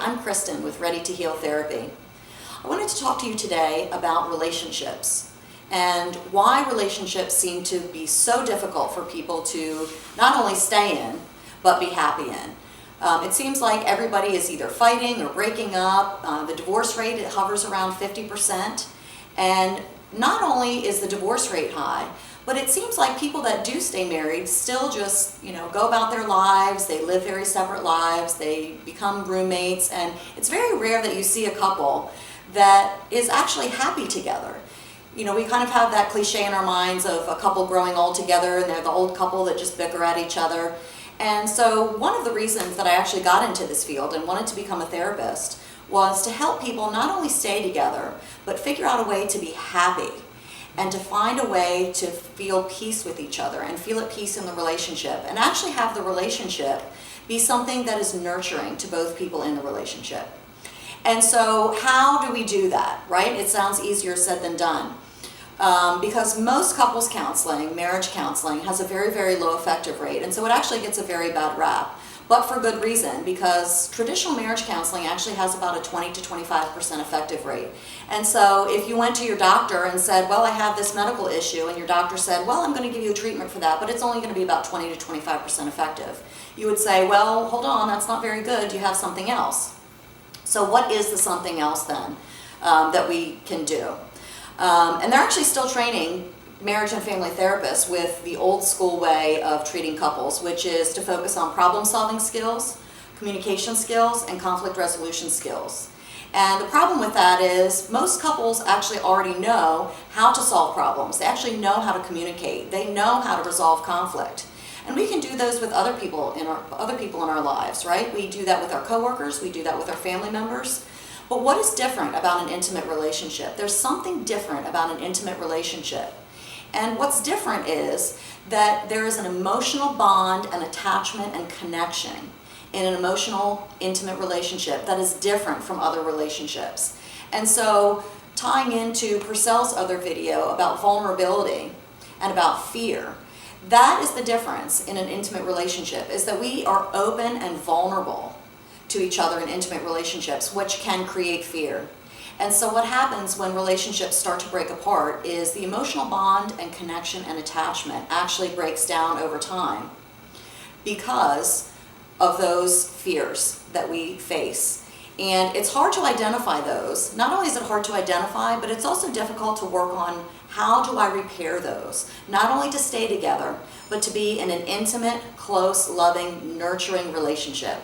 I'm Kristin with Ready to Heal Therapy. I wanted to talk to you today about relationships and why relationships seem to be so difficult for people to not only stay in, but be happy in. It seems like everybody is either fighting or breaking up. The divorce rate, it hovers around 50%. And not only is the divorce rate high, but it seems like people that do stay married still just, go about their lives. They live very separate lives. They become roommates. And it's very rare that you see a couple that is actually happy together. We kind of have that cliche in our minds of a couple growing old together, and they're the old couple that just bicker at each other. And so one of the reasons that I actually got into this field and wanted to become a therapist was to help people not only stay together, but figure out a way to be happy and to find a way to feel peace with each other and feel at peace in the relationship and actually have the relationship be something that is nurturing to both people in the relationship. And so how do we do that, right? It sounds easier said than done. Because most couples counseling, marriage counseling, has a very, very low effective rate. And so it actually gets a very bad rap. But for good reason, because traditional marriage counseling actually has about a 20 to 25% effective rate. And so if you went to your doctor and said, well, I have this medical issue, and your doctor said, well, I'm going to give you a treatment for that, but it's only going to be about 20 to 25% effective, you would say, well, hold on, that's not very good. Do you have something else? So what is the something else then that we can do? And they're actually still training marriage and family therapists with the old school way of treating couples, which is to focus on problem-solving skills, communication skills, and conflict resolution skills. And the problem with that is most couples actually already know how to solve problems. They actually know how to communicate. They know how to resolve conflict. And we can do those with other people in our lives, right? We do that with our coworkers. We do that with our family members. But what is different about an intimate relationship? There's something different about an intimate relationship. And what's different is that there is an emotional bond and attachment and connection in an emotional, intimate relationship that is different from other relationships. And so tying into Purcell's other video about vulnerability and about fear, that is the difference in an intimate relationship, is that we are open and vulnerable to each other in intimate relationships, which can create fear. And so what happens when relationships start to break apart is the emotional bond and connection and attachment actually breaks down over time because of those fears that we face. And it's hard to identify those. Not only is it hard to identify, but it's also difficult to work on how do I repair those? Not only to stay together, but to be in an intimate, close, loving, nurturing relationship.